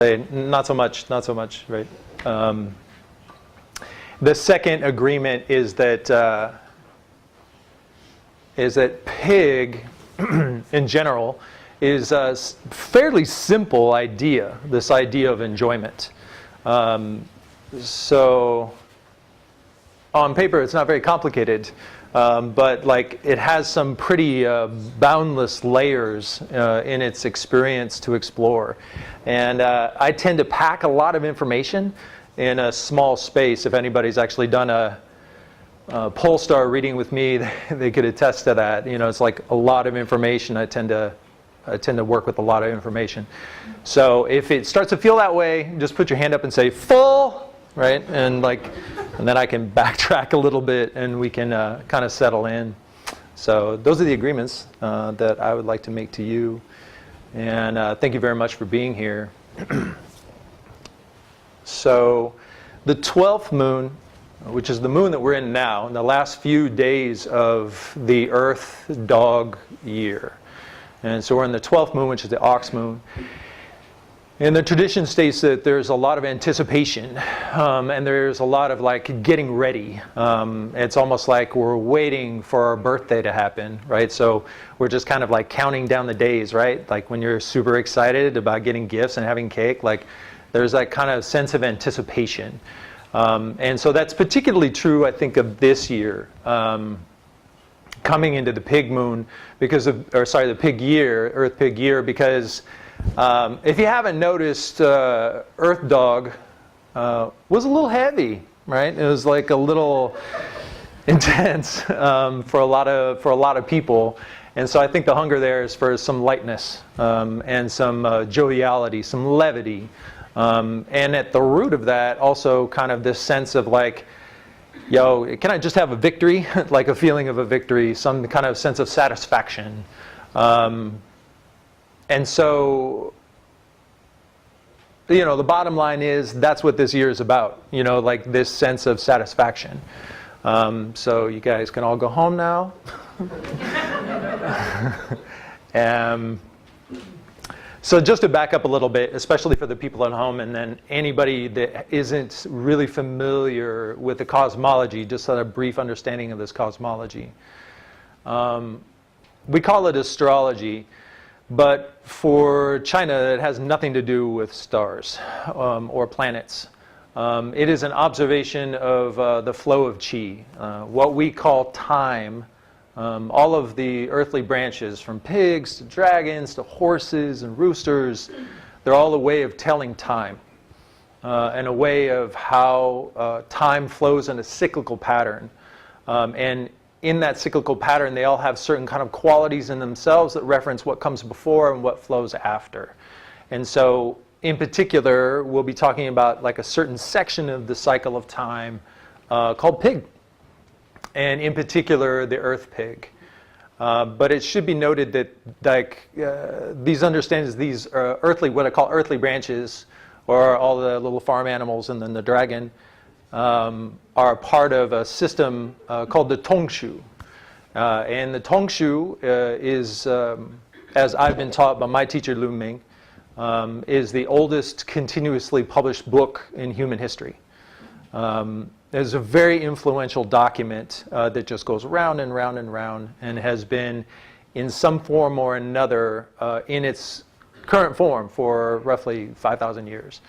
Not so much, right? The second agreement is that pig, in general, is a fairly simple idea. This idea of enjoyment. So, on paper, it's not very complicated, but like it has some pretty boundless layers in its experience to explore. And I tend to pack a lot of information in a small space. If anybody's actually done a Polestar reading with me, they could attest to that. You know, it's like a lot of information. I tend to work with a lot of information. So if it starts to feel that way, just put your hand up and say full, right? And then I can backtrack a little bit and we can kind of settle in. So those are the agreements that I would like to make to you. And thank you very much for being here. So the 12th moon, which is the moon that we're in now, in the last few days of the Earth dog year. And so we're in the 12th moon, which is the ox moon. And the tradition states that there's a lot of anticipation, and there's a lot of like getting ready. It's almost like we're waiting for our birthday to happen, right? So we're just kind of like counting down the days, right? Like when you're super excited about getting gifts and having cake, like there's that kind of sense of anticipation. And so that's particularly true, I think, of this year. Coming into the pig moon the pig year, Earth pig year, because if you haven't noticed, Earth dog was a little heavy, right? It was like a little intense for a lot of people, and so I think the hunger there is for some lightness and some joviality, some levity, and at the root of that, also kind of this sense of like, yo, can I just have a victory? Like a feeling of a victory, some kind of sense of satisfaction. And so, you know, the bottom line is that's what this year is about, you know, like this sense of satisfaction. So you guys can all go home now. So just to back up a little bit, especially for the people at home, and then anybody that isn't really familiar with the cosmology, just a brief understanding of this cosmology. We call it astrology, but for China, it has nothing to do with stars or planets. It is an observation of the flow of qi, what we call time. All of the earthly branches, from pigs to dragons to horses and roosters, they're all a way of telling time and a way of how time flows in a cyclical pattern. And in that cyclical pattern, they all have certain kind of qualities in themselves that reference what comes before and what flows after. And so, in particular, we'll be talking about like a certain section of the cycle of time called pig. And in particular, the earth pig. But it should be noted that like these understandings, these what I call earthly branches, or all the little farm animals and then the dragon, are part of a system called the Tongshu. And the Tongshu is, as I've been taught by my teacher Lu Ming, is the oldest continuously published book in human history. It's a very influential document that just goes round and round and round, and has been in some form or another in its current form for roughly 5,000 years.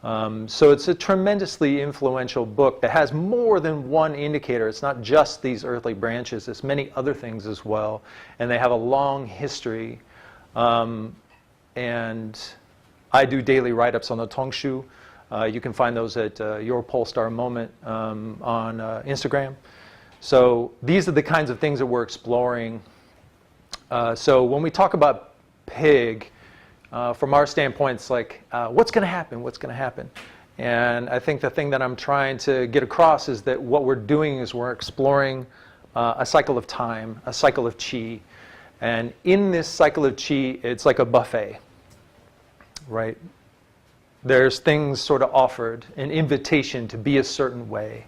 So it's a tremendously influential book that has more than one indicator. It's not just these earthly branches, it's many other things as well. And they have a long history. And I do daily write-ups on the Tongshu. You can find those at Your Polestar Moment on Instagram. So these are the kinds of things that we're exploring. So when we talk about pig, from our standpoint, it's like, what's going to happen? What's going to happen? And I think the thing that I'm trying to get across is that what we're doing is we're exploring a cycle of time, a cycle of qi. And in this cycle of qi, it's like a buffet, right? There's things sort of offered, an invitation to be a certain way.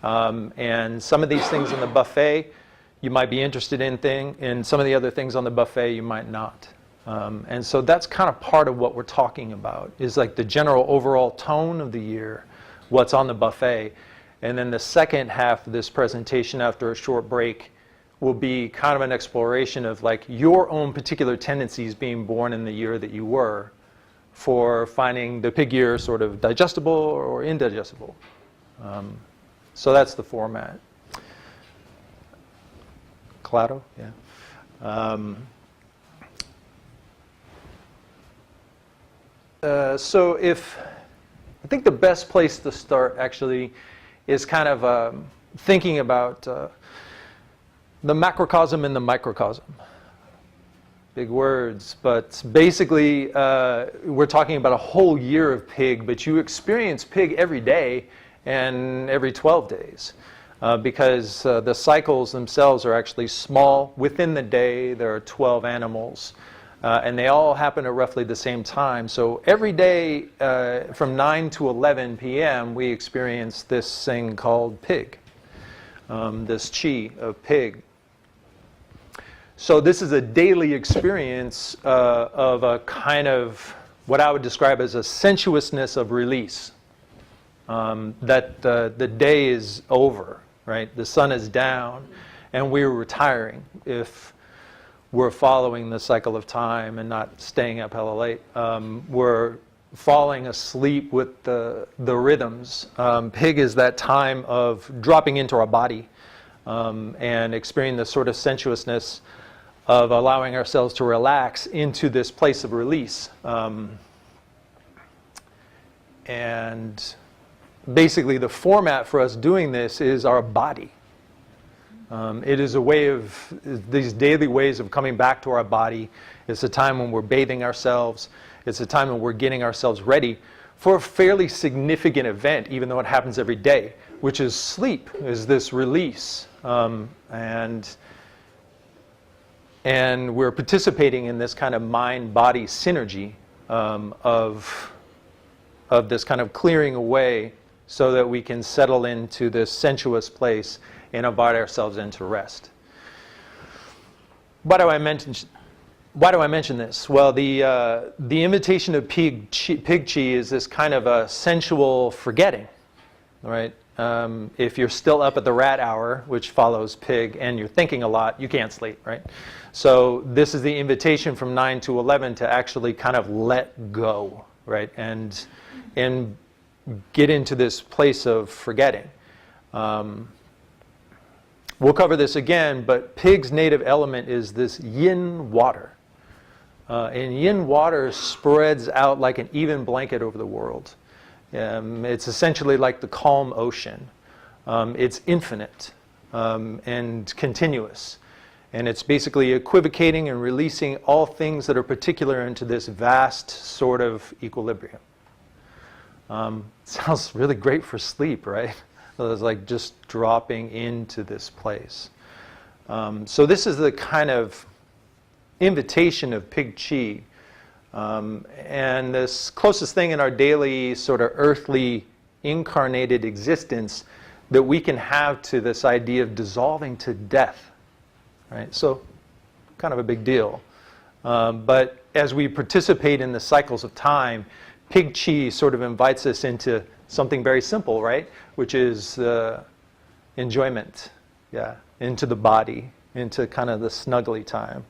And some of these things in the buffet you might be interested in, and some of the other things on the buffet you might not. And so that's kind of part of what we're talking about, is like the general overall tone of the year, what's on the buffet. And then the second half of this presentation, after a short break, will be kind of an exploration of like your own particular tendencies being born in the year that you were, for finding the pig year sort of digestible or indigestible. So that's the format. Claro? Yeah. So I think the best place to start actually is kind of thinking about the macrocosm and the microcosm. Big words, but basically we're talking about a whole year of pig, but you experience pig every day and every 12 days because the cycles themselves are actually small. Within the day there are 12 animals and they all happen at roughly the same time. So every day from 9 to 11 p.m. we experience this thing called pig, this chi of pig. So this is a daily experience of a kind of what I would describe as a sensuousness of release. That the day is over, right? The sun is down and we're retiring if we're following the cycle of time and not staying up hella late. We're falling asleep with the rhythms. Pig is that time of dropping into our body and experiencing the sort of sensuousness of allowing ourselves to relax into this place of release. And basically the format for us doing this is our body. It is a way of, these daily ways of coming back to our body. It's a time when we're bathing ourselves. It's a time when we're getting ourselves ready for a fairly significant event, even though it happens every day, which is sleep, is this release. And we're participating in this kind of mind-body synergy of this kind of clearing away so that we can settle into this sensuous place and invite ourselves into rest. Why do I mention this? Well, the invitation of pig chi is this kind of a sensual forgetting, right? If you're still up at the rat hour, which follows pig, and you're thinking a lot, you can't sleep, right? So this is the invitation from 9 to 11 to actually kind of let go, right? And get into this place of forgetting. We'll cover this again, but pig's native element is this yin water. And yin water spreads out like an even blanket over the world. It's essentially like the calm ocean. It's infinite and continuous. And it's basically equivocating and releasing all things that are particular into this vast sort of equilibrium. Sounds really great for sleep, right? It's like just dropping into this place. So this is the kind of invitation of pig chi. And this closest thing in our daily sort of earthly incarnated existence that we can have to this idea of dissolving to death, right? So kind of a big deal. But as we participate in the cycles of time, pig chi sort of invites us into something very simple, right? Which is enjoyment, yeah, into the body, into kind of the snuggly time.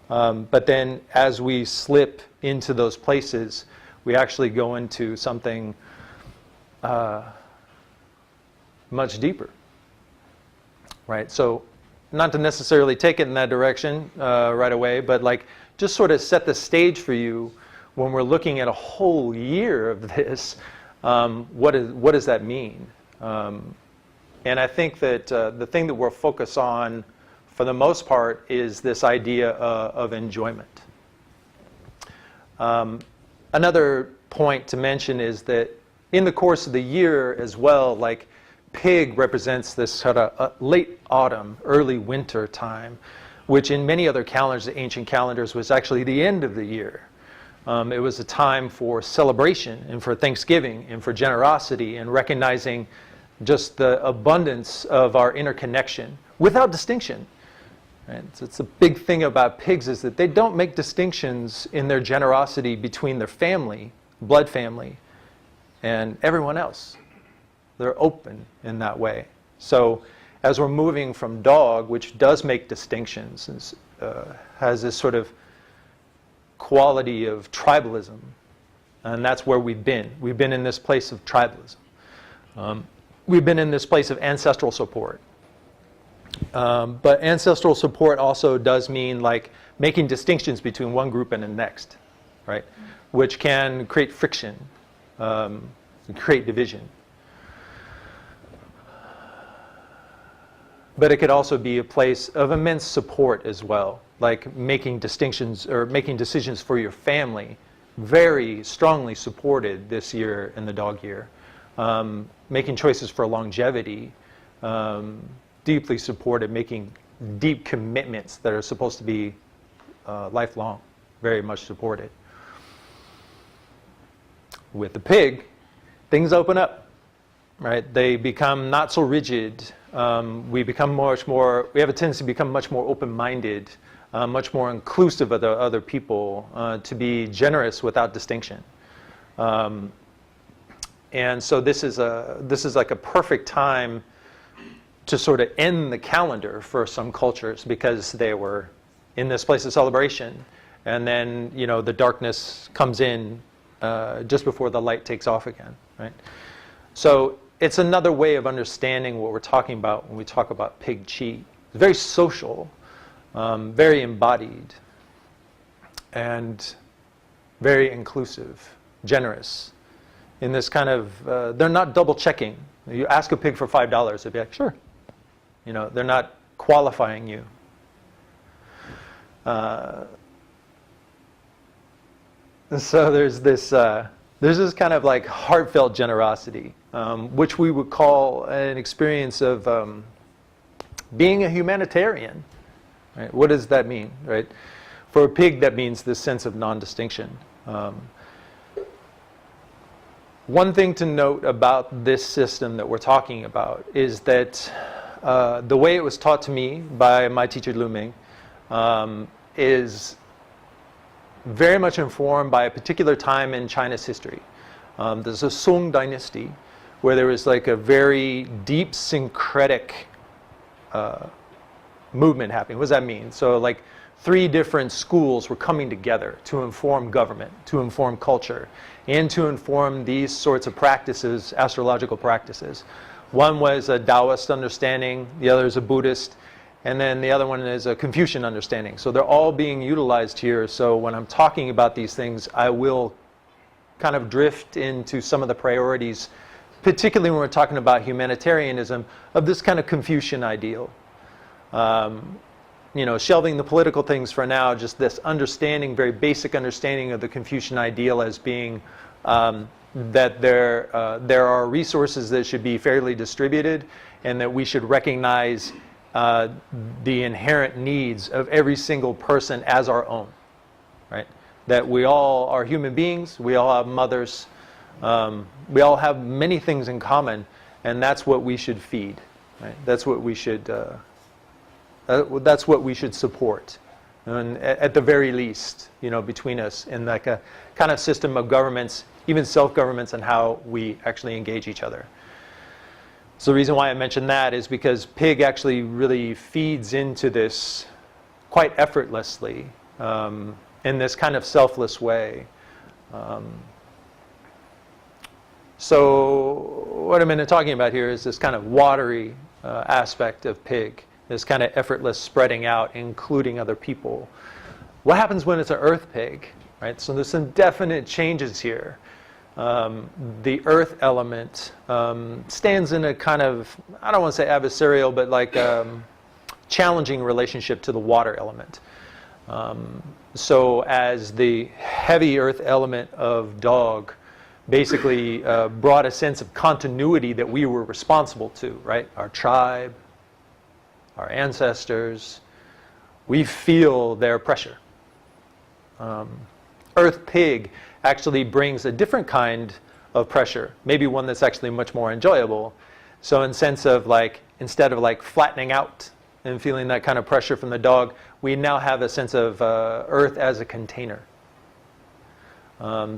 But then as we slip into those places, we actually go into something much deeper, right? So not to necessarily take it in that direction right away, but like just sort of set the stage for you when we're looking at a whole year of this. What does that mean? And I think that the thing that we're focused on for the most part is this idea of enjoyment. Another point to mention is that in the course of the year as well, like pig represents this sort of late autumn, early winter time, which in many other calendars, the ancient calendars, was actually the end of the year. It was a time for celebration and for Thanksgiving and for generosity and recognizing just the abundance of our interconnection without distinction. Right? So it's a big thing about pigs is that they don't make distinctions in their generosity between their family, blood family, and everyone else. They're open in that way. So as we're moving from dog, which does make distinctions, has this sort of quality of tribalism, and that's where we've been. We've been in this place of tribalism. We've been in this place of ancestral support. But ancestral support also does mean like making distinctions between one group and the next, right? Which can create friction, create division. But it could also be a place of immense support as well, like making distinctions or making decisions for your family, very strongly supported this year in the dog year. Making choices for longevity, deeply supported, making deep commitments that are supposed to be lifelong, very much supported. With the pig, things open up, right? They become not so rigid. We have a tendency to become much more open-minded, much more inclusive of the other people, to be generous without distinction. And so this is like a perfect time to sort of end the calendar for some cultures, because they were in this place of celebration, and then the darkness comes in just before the light takes off again, right? So it's another way of understanding what we're talking about when we talk about pig qi. It's very social, very embodied, and very inclusive, generous. In this kind of, they're not double checking. You ask a pig for $5, they'd be like, sure. They're not qualifying you. So there's this kind of like heartfelt generosity, which we would call an experience of being a humanitarian. Right? What does that mean, right? For a pig, that means this sense of non-distinction. One thing to note about this system that we're talking about is that the way it was taught to me by my teacher Lu Ming is very much informed by a particular time in China's history. There's a Song dynasty where there was like a very deep syncretic movement happening. What does that mean? So like 3 different schools were coming together to inform government, to inform culture, and to inform these sorts of practices, astrological practices. One was a Taoist understanding, the other is a Buddhist, and then the other one is a Confucian understanding. So they're all being utilized here. So when I'm talking about these things, I will kind of drift into some of the priorities, particularly when we're talking about humanitarianism, of this kind of Confucian ideal. Shelving the political things for now, just this understanding, very basic understanding of the Confucian ideal as being that there are resources that should be fairly distributed, and that we should recognize the inherent needs of every single person as our own, right? That we all are human beings, we all have mothers, we all have many things in common, and that's what we should feed, right? That's what we should support, and at the very least, between us, in like a kind of system of governments, even self-governments, and how we actually engage each other. So the reason why I mentioned that is because pig actually really feeds into this quite effortlessly, in this kind of selfless way. So what I'm talking about here is this kind of watery aspect of pig, this kind of effortless spreading out, including other people. What happens when it's an earth pig, right? So there's some definite changes here. The earth element stands in a kind of, I don't want to say adversarial, but like challenging relationship to the water element. So as the heavy earth element of dog basically brought a sense of continuity that we were responsible to, right? Our tribe, our ancestors, we feel their pressure. Earth pig actually brings a different kind of pressure, maybe one that's actually much more enjoyable. So in sense of like, instead of like flattening out and feeling that kind of pressure from the dog, we now have a sense of earth as a container.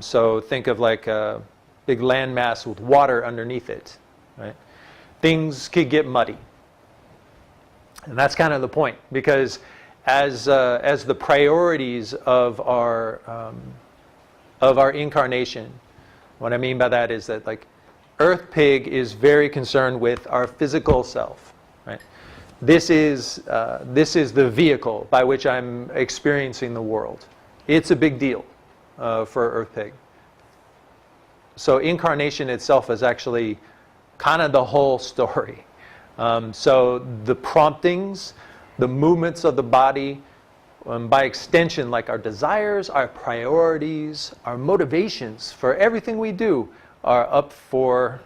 So think of like a big landmass with water underneath it, right? Things could get muddy. And that's kind of the point, because as the priorities of our incarnation, what I mean by that is that like Earth Pig is very concerned with our physical self, right? This is the vehicle by which I'm experiencing the world. It's a big deal for Earth Pig. So incarnation itself is actually kind of the whole story. So the promptings, the movements of the body, by extension, like our desires, our priorities, our motivations for everything we do are up for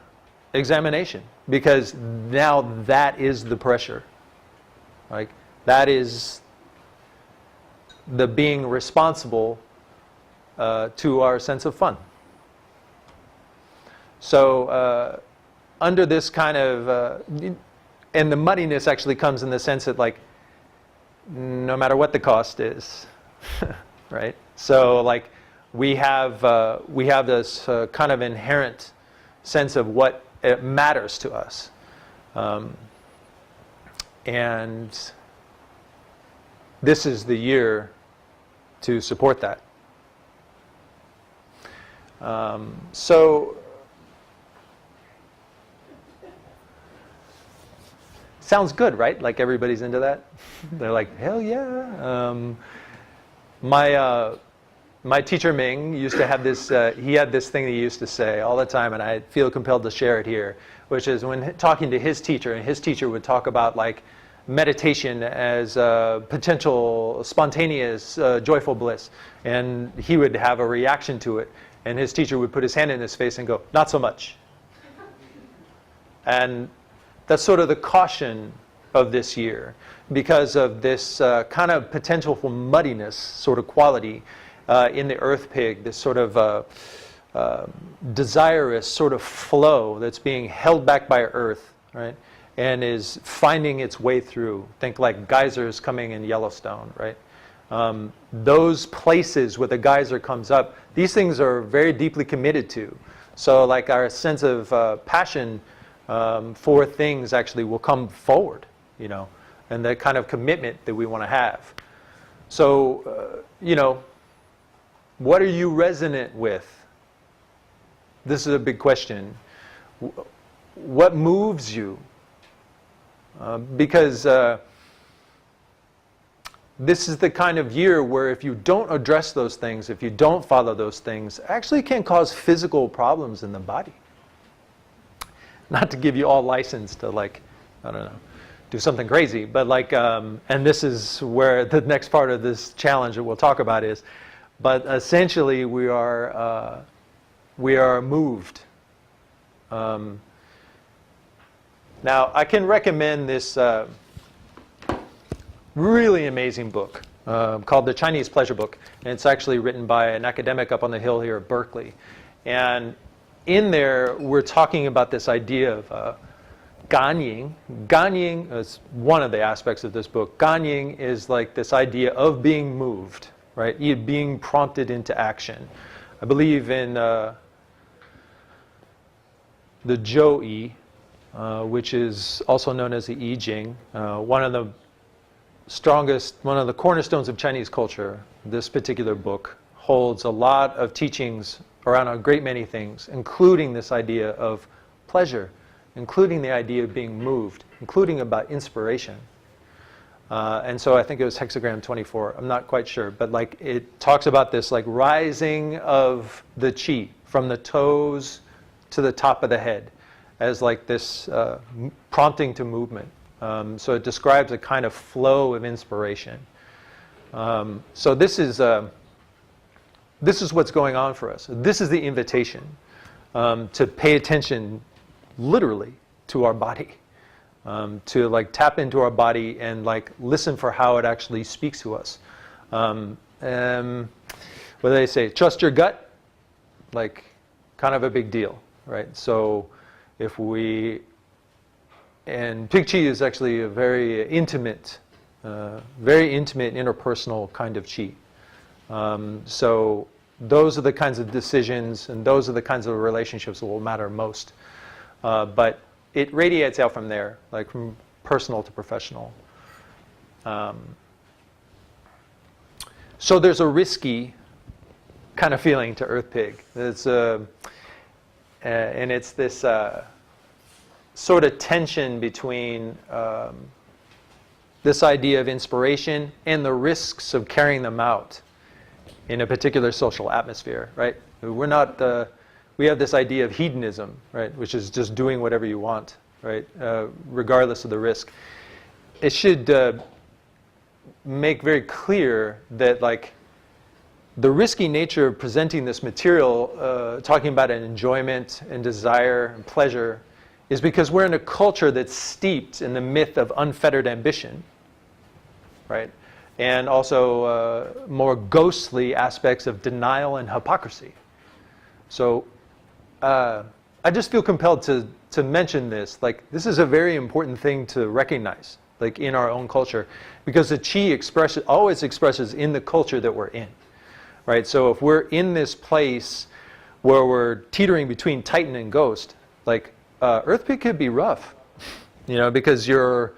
examination, because now that is the pressure. Like that is the being responsible to our sense of fun. So under this kind of and the muddiness actually comes in the sense that like no matter what the cost is, right? So like we have this kind of inherent sense of what it matters to us, and this is the year to support that. So sounds good, right? Like everybody's into that. They're like, hell yeah. My teacher Ming used to have this. He had this thing he used to say all the time, and I feel compelled to share it here, which is when talking to his teacher, and his teacher would talk about like meditation as potential spontaneous joyful bliss, and he would have a reaction to it, and his teacher would put his hand in his face and go, not so much. And that's sort of the caution of this year, because of this kind of potential for muddiness sort of quality in the Earth Pig, this sort of desirous sort of flow that's being held back by Earth, right? And is finding its way through. Think like geysers coming in Yellowstone, right? Those places where the geyser comes up, these things are very deeply committed to. So like our sense of passion for things actually will come forward, you know, and the kind of commitment that we want to have. So, you know, what are you resonant with? This is a big question. What moves you? Because this is the kind of year where if you don't address those things, if you don't follow those things, actually can cause physical problems in the body. Not to give you all license to like, I don't know, do something crazy, but like, and this is where the next part of this challenge that we'll talk about is, but essentially we are moved. Now I can recommend this really amazing book called The Chinese Pleasure Book, and it's actually written by an academic up on the hill here at Berkeley, and in there, we're talking about this idea of Ganying. Ganying is one of the aspects of this book. Ganying is like this idea of being moved, right? Being prompted into action. I believe in the Zhou Yi, which is also known as the I Ching, one of the cornerstones of Chinese culture. This particular book holds a lot of teachings around a great many things, including this idea of pleasure, including the idea of being moved, including about inspiration. And so I think it was hexagram 24, I'm not quite sure, but like it talks about this like rising of the qi from the toes to the top of the head as like this prompting to movement. So it describes a kind of flow of inspiration. So this is what's going on for us. This is the invitation to pay attention, literally, to our body, to like tap into our body and like listen for how it actually speaks to us. What do they say? Trust your gut, like kind of a big deal, right? So if we and Pig Qi is actually a very intimate interpersonal kind of Qi. So those are the kinds of decisions and those are the kinds of relationships that will matter most. But it radiates out from there, like from personal to professional. So there's a risky kind of feeling to Earth Pig. It's, and it's this sort of tension between this idea of inspiration and the risks of carrying them out in a particular social atmosphere, right? We're not, we have this idea of hedonism, right? Which is just doing whatever you want, right? Regardless of the risk. It should make very clear that, like, the risky nature of presenting this material, talking about an enjoyment and desire and pleasure, is because we're in a culture that's steeped in the myth of unfettered ambition, right? And also more ghostly aspects of denial and hypocrisy. So I just feel compelled to mention this. Like, this is a very important thing to recognize, like, in our own culture, because the Qi always expresses in the culture that we're in, right? So if we're in this place where we're teetering between Titan and Ghost, like, Earth Pig could be rough, you know, because you're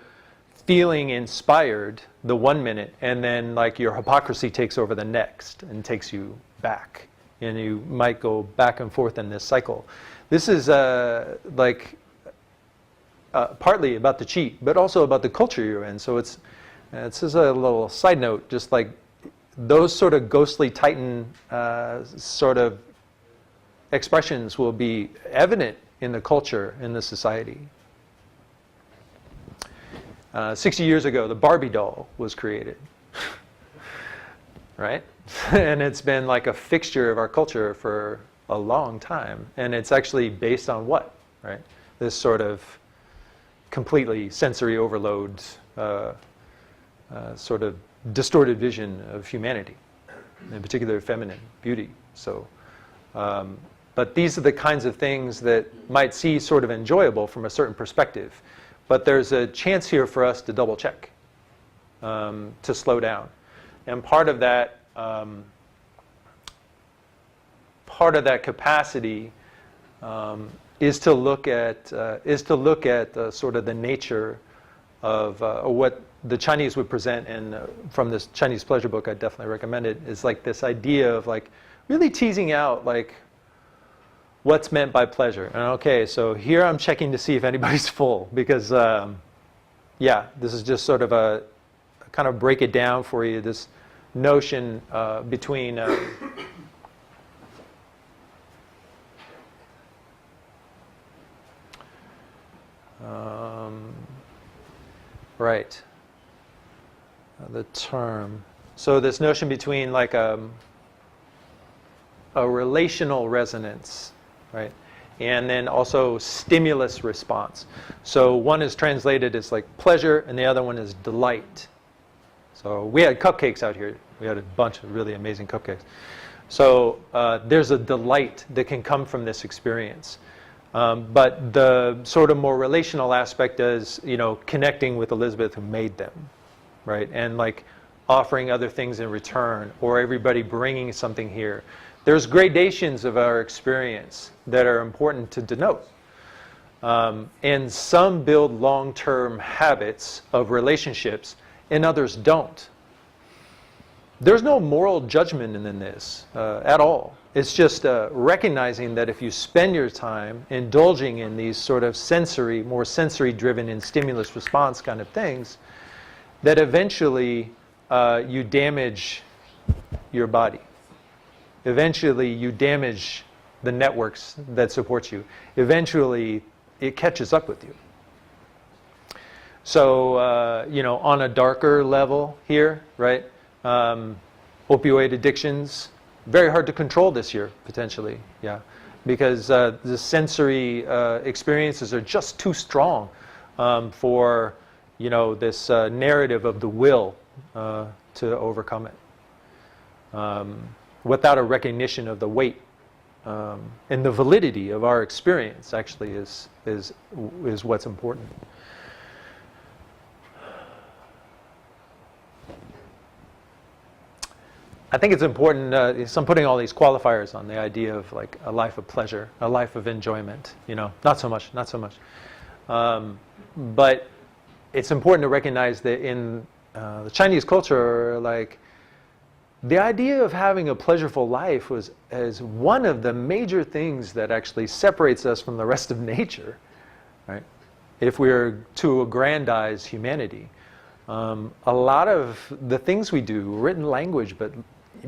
feeling inspired the 1 minute, and then, like, your hypocrisy takes over the next and takes you back, and you might go back and forth in this cycle. This is partly about the Qi, but also about the culture you're in. So it's just a little side note, just like those sort of ghostly Titan sort of expressions will be evident in the culture, in the society. 60 years ago, the Barbie doll was created, right? And it's been like a fixture of our culture for a long time. And it's actually based on what, right? This sort of completely sensory overload, sort of distorted vision of humanity, in particular feminine beauty. So, but these are the kinds of things that might seem sort of enjoyable from a certain perspective. But there's a chance here for us to double check, to slow down. And part of that capacity is to look at sort of the nature of what the Chinese would present. And from this Chinese pleasure book, I definitely recommend it. Is like this idea of, like, really teasing out, like, what's meant by pleasure. And okay, so here I'm checking to see if anybody's full, because yeah, this is just sort of a kind of break it down for you, this notion between right, the term. So this notion between, like, a relational resonance, right? And then also stimulus response. So one is translated as, like, pleasure, and the other one is delight. So we had cupcakes out here. We had a bunch of really amazing cupcakes. So there's a delight that can come from this experience. But the sort of more relational aspect is, you know, connecting with Elizabeth who made them, right? And, like, offering other things in return, or everybody bringing something here. There's gradations of our experience that are important to denote. And some build long-term habits of relationships, and others don't. There's no moral judgment in this at all. It's just recognizing that if you spend your time indulging in these sort of more sensory-driven and stimulus response kind of things, that eventually you damage your body. Eventually, you damage the networks that support you. Eventually, it catches up with you. So, you know, on a darker level here, right? Opioid addictions, very hard to control this year, potentially, yeah. Because the sensory experiences are just too strong for, you know, this narrative of the will to overcome it. Without a recognition of the weight and the validity of our experience, actually, is what's important. I think it's important, so I'm putting all these qualifiers on the idea of like a life of pleasure, a life of enjoyment, not so much. But it's important to recognize that in the Chinese culture, like, the idea of having a pleasureful life is one of the major things that actually separates us from the rest of nature, right? If we are to aggrandize humanity. A lot of the things we do, written language, but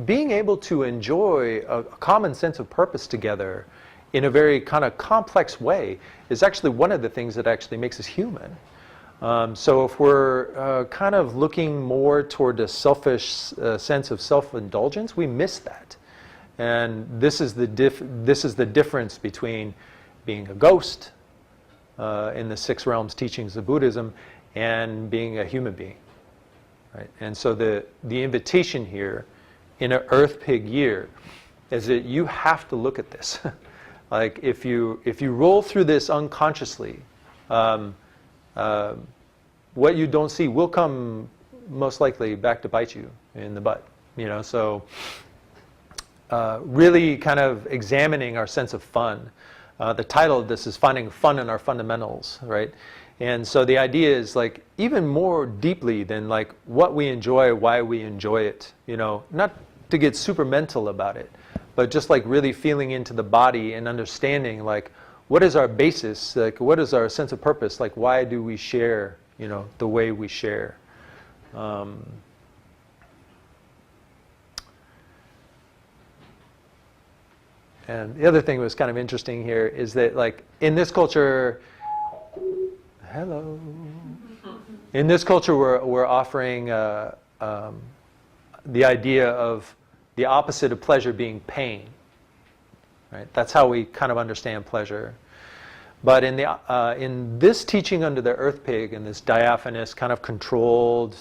being able to enjoy a common sense of purpose together in a very kind of complex way is actually one of the things that actually makes us human. So if we're kind of looking more toward a selfish sense of self-indulgence, we miss that. And this is the difference between being a ghost in the six realms teachings of Buddhism and being a human being, right? And so the invitation here in an Earth Pig year is that you have to look at this. Like, if you roll through this unconsciously, what you don't see will come most likely back to bite you in the butt. So really kind of examining our sense of fun. The title of this is Finding Fun in Our Fundamentals, right? And so the idea is, like, even more deeply than like what we enjoy, why we enjoy it, not to get super mental about it, but just like really feeling into the body and understanding, like, what is our basis, like what is our sense of purpose, like why do we share, the way we share. And the other thing that was kind of interesting here is that, like, in this culture, hello. In this culture, we're offering the idea of the opposite of pleasure being pain. Right? That's how we kind of understand pleasure. But in this teaching under the Earth Pig, in this diaphanous, kind of controlled,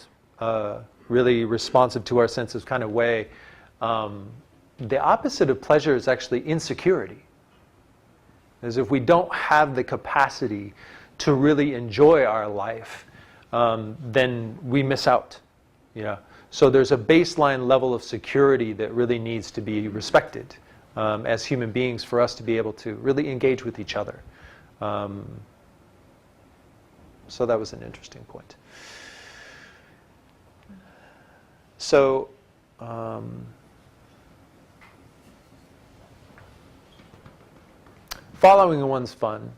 really responsive to our senses kind of way, the opposite of pleasure is actually insecurity. As if we don't have the capacity to really enjoy our life, then we miss out. So there's a baseline level of security that really needs to be respected as human beings for us to be able to really engage with each other. So that was an interesting point. So following one's fun,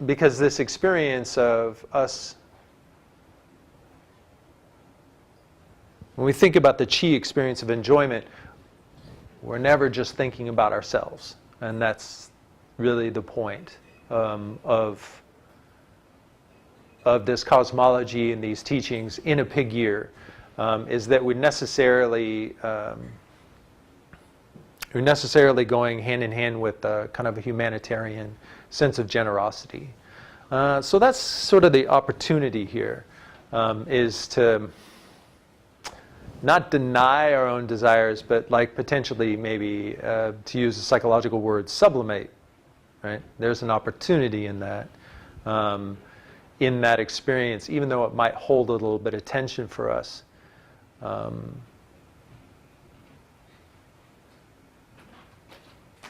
because this experience of us, when we think about the chi experience of enjoyment, we're never just thinking about ourselves. And that's really the point of this cosmology and these teachings in a pig year, is that we're necessarily going hand in hand with kind of a humanitarian sense of generosity. So that's sort of the opportunity here, is to not deny our own desires, but like potentially maybe, to use a psychological word, sublimate, right? There's an opportunity in that experience, even though it might hold a little bit of tension for us.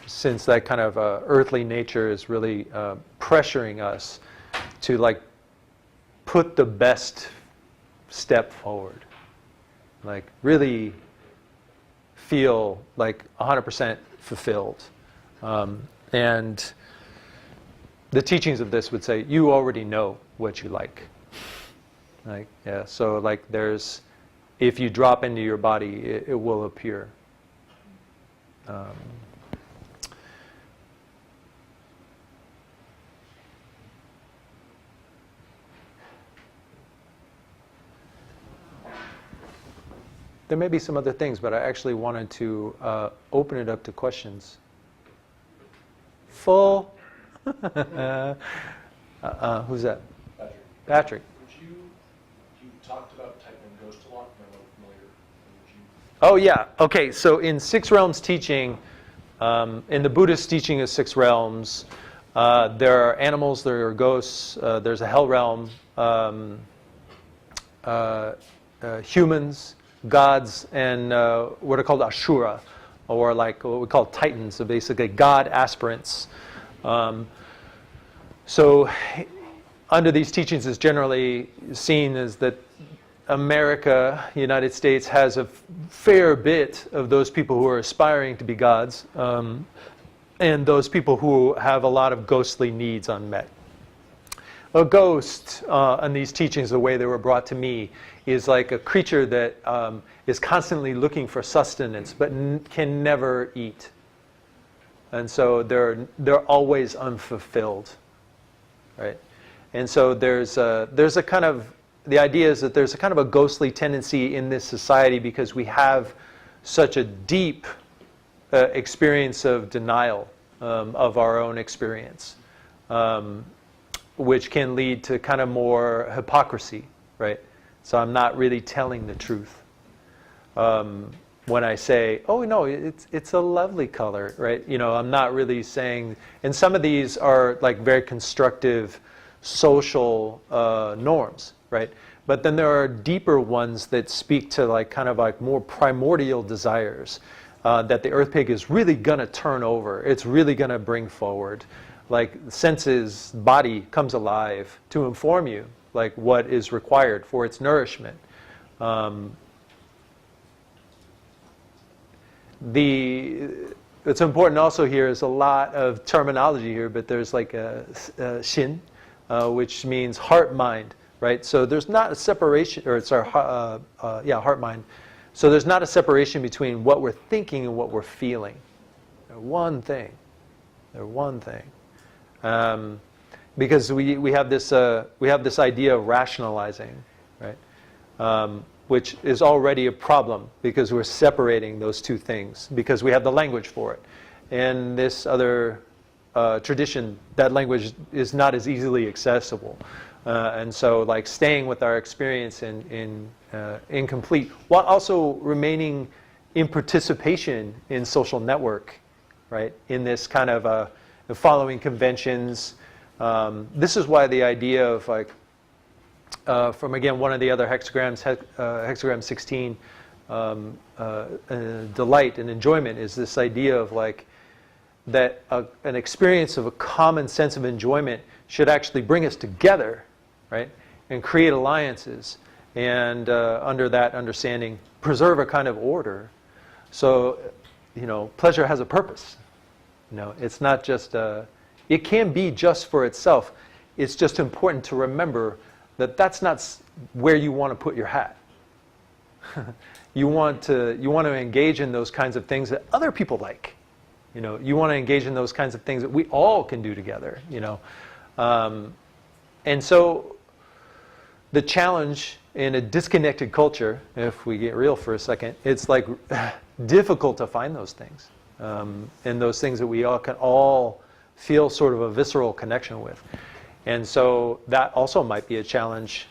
Since that kind of earthly nature is really pressuring us to, like, put the best step forward. Like, really feel like 100% fulfilled. And the teachings of this would say, you already know what you like. Like, yeah, so like if you drop into your body, it will appear. There may be some other things, but I actually wanted to open it up to questions. Full? Who's that? Patrick. You talked about typing ghost a lot, and I'm not familiar. Oh yeah, okay, so in Six Realms teaching, in the Buddhist teaching of Six Realms, there are animals, there are ghosts, there's a hell realm, humans, gods, and what are called Ashura, or like what we call Titans, so basically God aspirants. So under these teachings, it's generally seen as that America, United States, has a fair bit of those people who are aspiring to be gods, and those people who have a lot of ghostly needs unmet. A ghost, in these teachings, the way they were brought to me, is like a creature that is constantly looking for sustenance, but can never eat. And so they're always unfulfilled, right? And so there's a kind of, the idea is that there's a kind of a ghostly tendency in this society because we have such a deep experience of denial of our own experience, which can lead to kind of more hypocrisy, right? So I'm not really telling the truth when I say, oh no, it's a lovely color, right? You know, I'm not really saying, and some of these are like very constructive social norms, right? But then there are deeper ones that speak to like kind of like more primordial desires that the earth pig is really gonna turn over. It's really gonna bring forward. Like senses, body comes alive to inform you like what is required for its nourishment. It's important also here is a lot of terminology here, but there's like a shin, which means heart mind, right? So there's not a separation, or it's our heart mind. So there's not a separation between what we're thinking and what we're feeling. They're one thing. They're one thing. Because we have this idea of rationalizing, right? Which is already a problem because we're separating those two things because we have the language for it. And this other tradition, that language is not as easily accessible. And so like staying with our experience in incomplete, while also remaining in participation in social network, right? In this kind of following conventions. This is why the idea of like, from again one of the other hexagrams, hexagram 16, delight and enjoyment is this idea of like that an experience of a common sense of enjoyment should actually bring us together, right, and create alliances, and under that understanding, preserve a kind of order. So, you know, pleasure has a purpose. You know, it's not just it can be just for itself. It's just important to remember that that's not where you want to put your hat. You want to engage in those kinds of things that other people like. You know, you want to engage in those kinds of things that we all can do together. You know, and so the challenge in a disconnected culture, if we get real for a second, it's like difficult to find those things, and those things that we all can all feel sort of a visceral connection with. And so that also might be a challenge,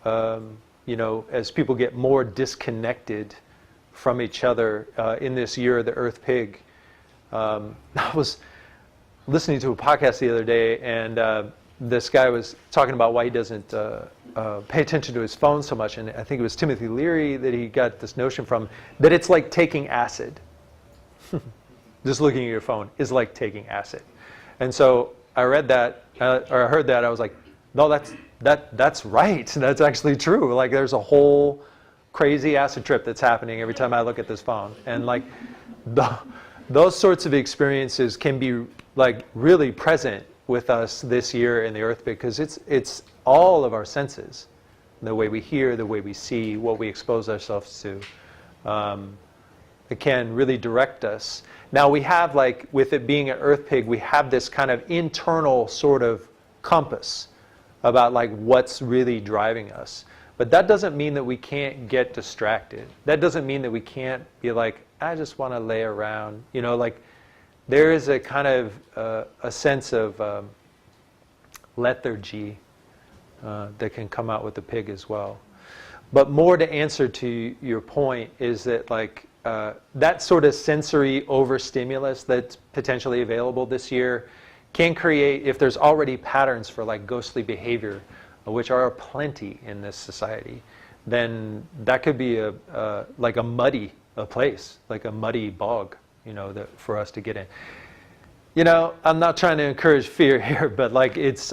you know, as people get more disconnected from each other in this year of the Earth Pig. I was listening to a podcast the other day, and this guy was talking about why he doesn't pay attention to his phone so much. And I think it was Timothy Leary that he got this notion from, that it's like taking acid. Just looking at your phone is like taking acid. And so I read that, or I heard that, I was like, no, that's right. That's actually true. Like there's a whole crazy acid trip that's happening every time I look at this phone. And like those sorts of experiences can be like really present with us this year in the Earth, because it's all of our senses, the way we hear, the way we see, what we expose ourselves to. It can really direct us. Now we have, like, with it being an Earth Pig, we have this kind of internal sort of compass about like what's really driving us. But that doesn't mean that we can't get distracted. That doesn't mean that we can't be like, I just want to lay around. You know, like there is a kind of a sense of lethargy that can come out with the pig as well. But more to answer to your point is that like that sort of sensory overstimulus that's potentially available this year can create, if there's already patterns for like ghostly behavior, which are plenty in this society, then that could be like a muddy place, like a muddy bog, that for us to get in. I'm not trying to encourage fear here, but like it's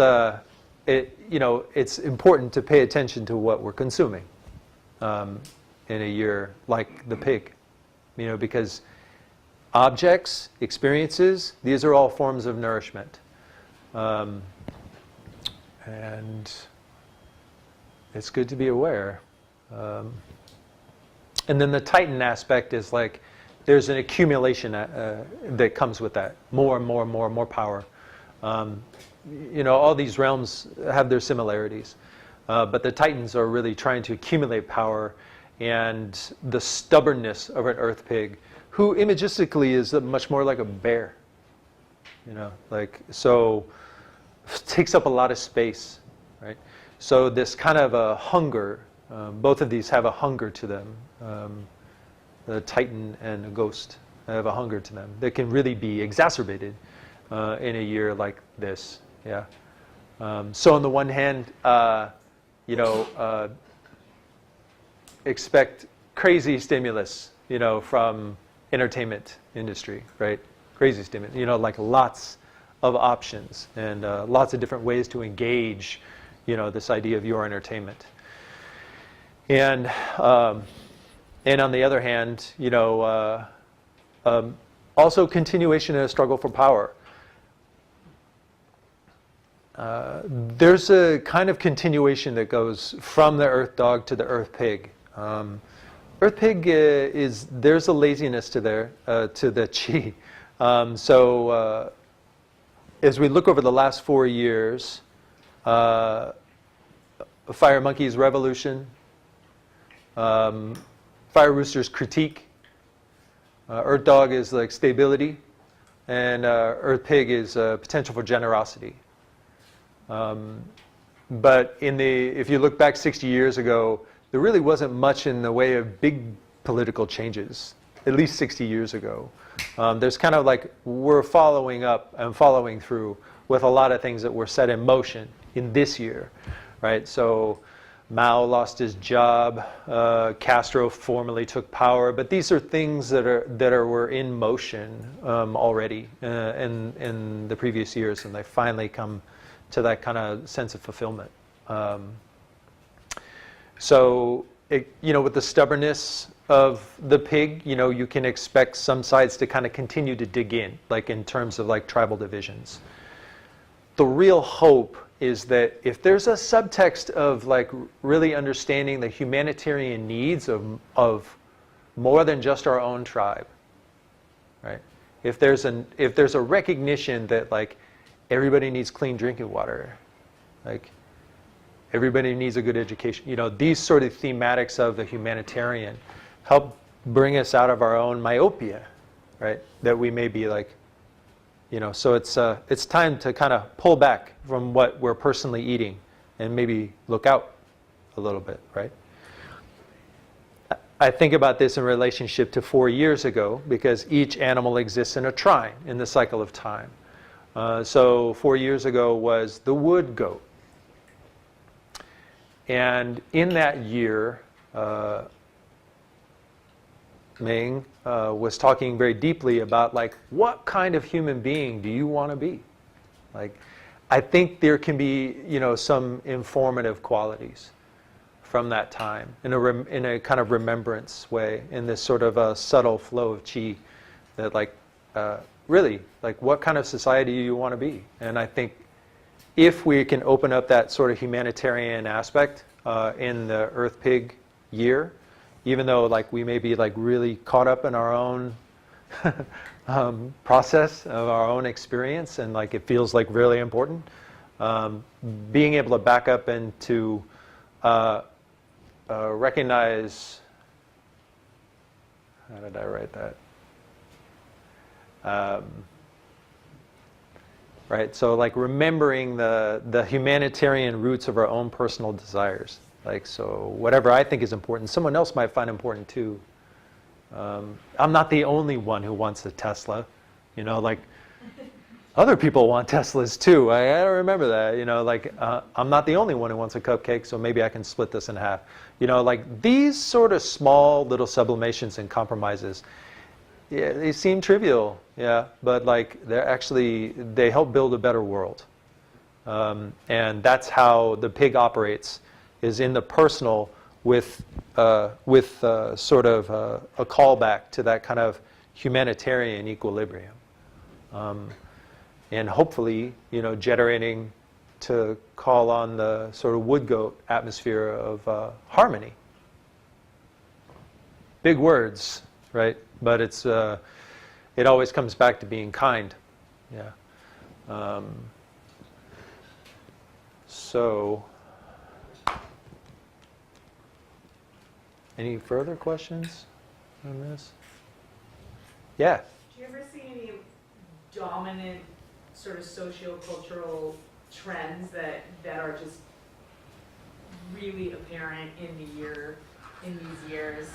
important to pay attention to what we're consuming in a year like the pig, because objects, experiences, these are all forms of nourishment. And it's good to be aware. And then the Titan aspect is like there's an accumulation that comes with that. More and more and more and more power. All these realms have their similarities. But the Titans are really trying to accumulate power, and the stubbornness of an earth pig, who imagistically is much more like a bear. So takes up a lot of space, right? So this kind of a hunger, both of these have a hunger to them. The Titan and the Ghost have a hunger to them that can really be exacerbated in a year like this. Yeah. So on the one hand, expect crazy stimulus, from entertainment industry, right? Crazy stimulus, like lots of options and lots of different ways to engage, this idea of your entertainment. And on the other hand, also continuation in a struggle for power. There's a kind of continuation that goes from the earth dog to the earth pig. Earth pig there's a laziness to the chi. As we look over the last 4 years, Fire Monkey's revolution, Fire Rooster's critique, Earth Dog is like stability, and Earth Pig is potential for generosity. But if you look back 60 years ago, there really wasn't much in the way of big political changes, at least 60 years ago. There's kind of like we're following up and following through with a lot of things that were set in motion in this year, right? So Mao lost his job, Castro formally took power, but these are things that were in motion already in the previous years, and they finally come to that kind of sense of fulfillment. With the stubbornness of the pig, you can expect some sides to kind of continue to dig in, like in terms of like tribal divisions. The real hope is that if there's a subtext of like really understanding the humanitarian needs of more than just our own tribe, right? If there's a recognition that like everybody needs clean drinking water, like everybody needs a good education, these sort of thematics of the humanitarian help bring us out of our own myopia, right? That we may be like, so it's time to kind of pull back from what we're personally eating and maybe look out a little bit, right? I think about this in relationship to 4 years ago, because each animal exists in a trine in the cycle of time. So 4 years ago was the wood goat. And in that year, Ming was talking very deeply about like, what kind of human being do you want to be? Like, I think there can be, some informative qualities from that time in a kind of remembrance way, in this sort of a subtle flow of chi that like, really, like what kind of society do you want to be? And I think if we can open up that sort of humanitarian aspect in the Earth Pig year, even though like we may be like really caught up in our own process of our own experience, and like it feels like really important, being able to back up and to recognize, how did I write that? Right, so like remembering the humanitarian roots of our own personal desires. Like, so whatever I think is important, someone else might find important too. I'm not the only one who wants a Tesla, like other people want Teslas too. I gotta remember that, like I'm not the only one who wants a cupcake, so maybe I can split this in half. Like these sort of small little sublimations and compromises, yeah, they seem trivial, yeah, but like they help build a better world. And that's how the pig operates, is in the personal with sort of a callback to that kind of humanitarian equilibrium. And hopefully, generating to call on the sort of wood goat atmosphere of harmony. Big words, right? But it always comes back to being kind. Yeah. So, any further questions on this? Yeah. Do you ever see any dominant sort of socio-cultural trends that are just really apparent in these years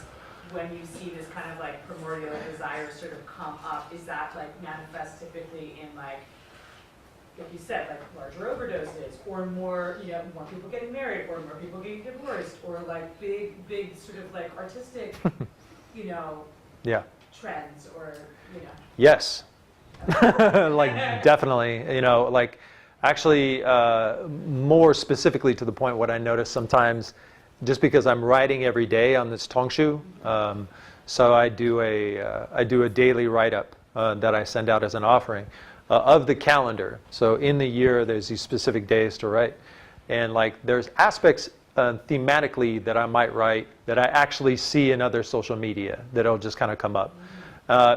when you see this kind of like primordial desire sort of come up? Is that like manifest typically in like you said, like larger overdoses, or more, more people getting married, or more people getting divorced, or like big sort of like artistic, Yeah. trends, or Yes. Like definitely, like actually more specifically to the point, what I notice sometimes, just because I'm writing every day on this Tongshu, so I do a daily write-up that I send out as an offering of the calendar. So in the year, there's these specific days to write, and like there's aspects thematically that I might write that I actually see in other social media that'll just kind of come up.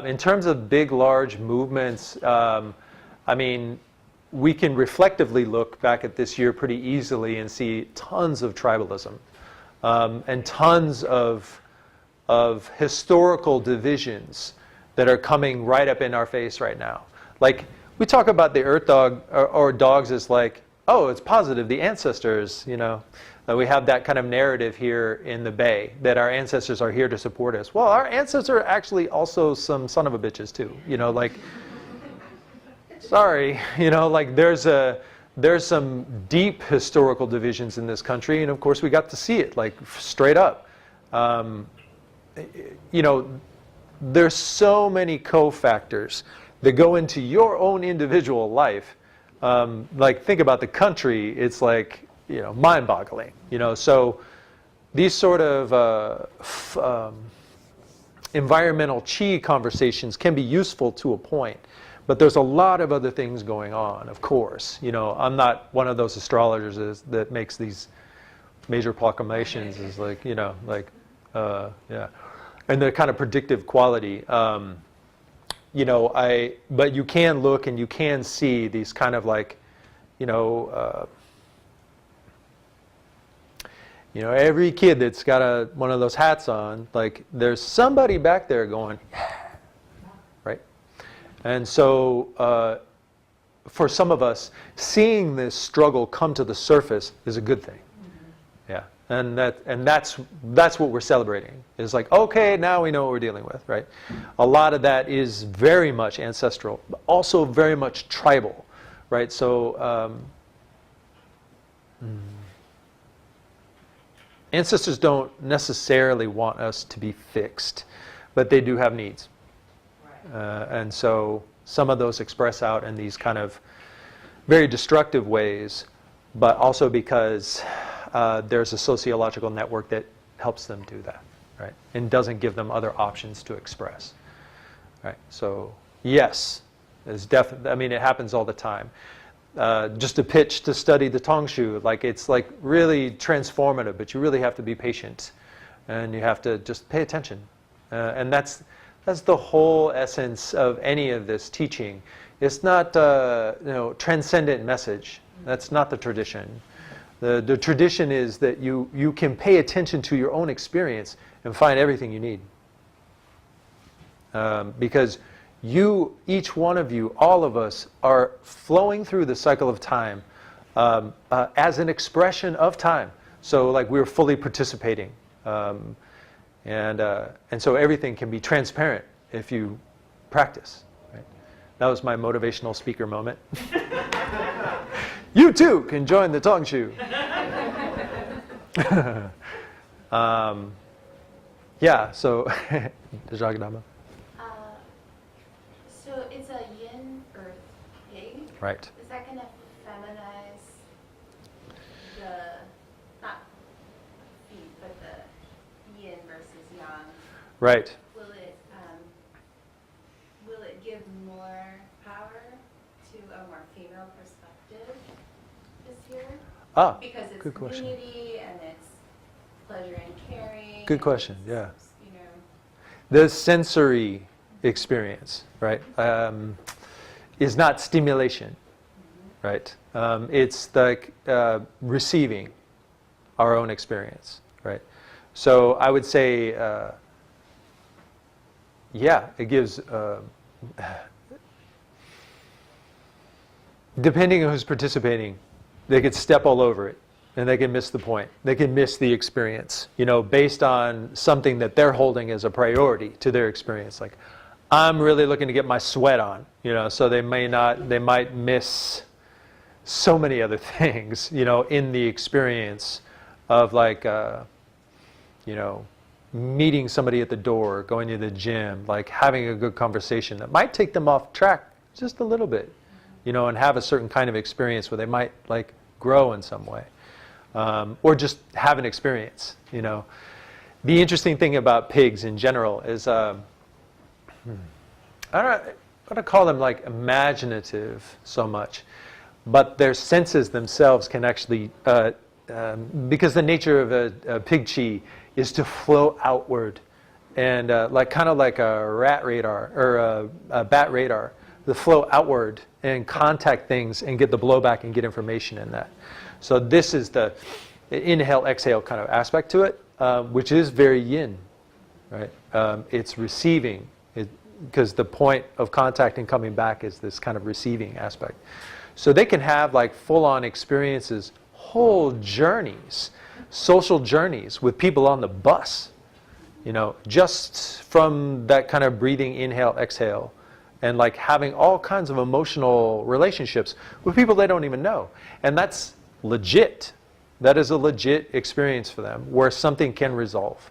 In terms of big, large movements, I mean, we can reflectively look back at this year pretty easily and see tons of tribalism and tons of historical divisions that are coming right up in our face right now. Like, we talk about the earth dog or dogs as like, oh, it's positive, the ancestors, we have that kind of narrative here in the Bay, that our ancestors are here to support us. Well, our ancestors are actually also some son of a bitches too, like, sorry, like there's some deep historical divisions in this country, and of course we got to see it, like, straight up. There's so many cofactors that go into your own individual life. Like, think about the country, it's like, mind-boggling. So these sort of environmental chi conversations can be useful to a point, but there's a lot of other things going on, of course. I'm not one of those astrologers that makes these major proclamations, is like, yeah. And the kind of predictive quality. But you can look and you can see these kind of like, every kid that's got one of those hats on, like there's somebody back there going, yeah, right? And so for some of us, seeing this struggle come to the surface is a good thing. Yeah. And that's what we're celebrating. It's like, okay, now we know what we're dealing with, right? A lot of that is very much ancestral, but also very much tribal, right? So ancestors don't necessarily want us to be fixed, but they do have needs. right. And so some of those express out in these kind of very destructive ways, but also because there's a sociological network that helps them do that, right? And doesn't give them other options to express, right? So yes, it's definitely, I mean, it happens all the time. Just a pitch to study the Tongshu, like it's like really transformative, but you really have to be patient, and you have to just pay attention. And that's the whole essence of any of this teaching. It's not transcendent message. That's not the tradition. The tradition is that you can pay attention to your own experience and find everything you need. Because each one of you, all of us, are flowing through the cycle of time as an expression of time. So like we're fully participating. And so everything can be transparent if you practice. Right? That was my motivational speaker moment. You too can join the Tongshu. Yeah, so, Jagadama. So it's a yin earth pig. Right. Is that going to feminize the, not feet, but the yin versus yang? Right. Will it give more power to a more female perspective this year? Ah, Because it's good question. community and it's pleasure and caring. Good and question, it's, yeah. You know, The sensory experience, right, is not stimulation, right? It's like receiving our own experience, right? So I would say, yeah, it gives, depending on who's participating, they could step all over it. And they can miss the point. They can miss the experience, based on something that they're holding as a priority to their experience. Like, I'm really looking to get my sweat on, so they might miss so many other things, in the experience of like, meeting somebody at the door, going to the gym, like having a good conversation that might take them off track just a little bit, and have a certain kind of experience where they might like grow in some way. Or just have an experience, The interesting thing about pigs in general is, I don't want to call them like imaginative so much, but their senses themselves can actually, because the nature of a pig chi is to flow outward, and kind of like a rat radar or a bat radar, to flow outward and contact things and get the blowback and get information in that. So this is the inhale, exhale kind of aspect to it, which is very yin, right? It's receiving, because the point of contact and coming back is this kind of receiving aspect. So they can have like full-on experiences, whole journeys, social journeys with people on the bus, just from that kind of breathing, inhale, exhale, and like having all kinds of emotional relationships with people they don't even know. And that's legit. That is a legit experience for them where something can resolve.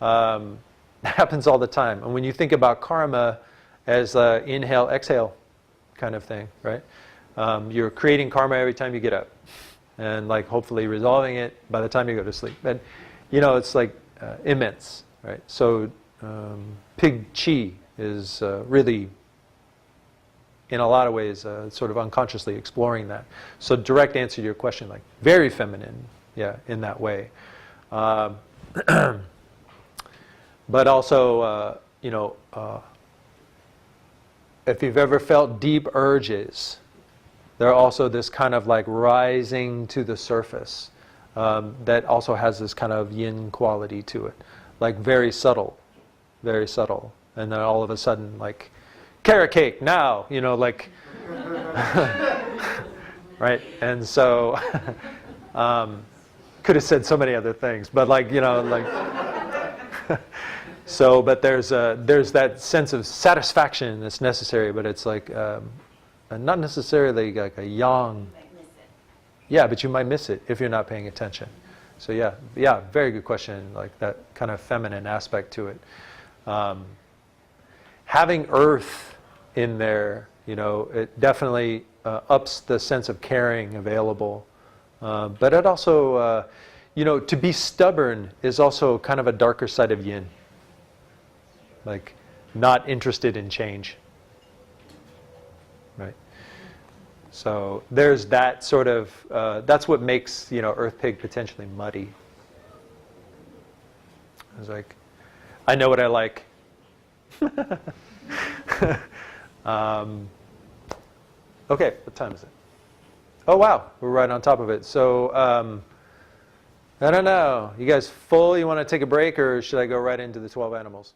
That happens all the time. And when you think about karma as inhale, exhale kind of thing, right? You're creating karma every time you get up, and like hopefully resolving it by the time you go to sleep. And it's like immense, right? So pig chi is really, in a lot of ways, sort of unconsciously exploring that. So direct answer to your question, like very feminine, yeah, in that way. But also, if you've ever felt deep urges, they're also this kind of like rising to the surface that also has this kind of yin quality to it, like very subtle, and then all of a sudden, like, carrot cake now, like, right? And so, could have said so many other things, but like, like, so, but there's that sense of satisfaction that's necessary, but it's like, not necessarily like a yang. might miss it. Yeah, but you might miss it if you're not paying attention. So yeah, very good question, like that kind of feminine aspect to it. Having earth in there, it definitely ups the sense of caring available. But it also, to be stubborn is also kind of a darker side of yin. Like, not interested in change. Right? So there's that sort of, that's what makes, earth pig potentially muddy. It's like, I know what I like. Okay, what time is it? Oh wow, we're right on top of it. So I don't know. You guys full? You want to take a break, or should I go right into the 12 animals?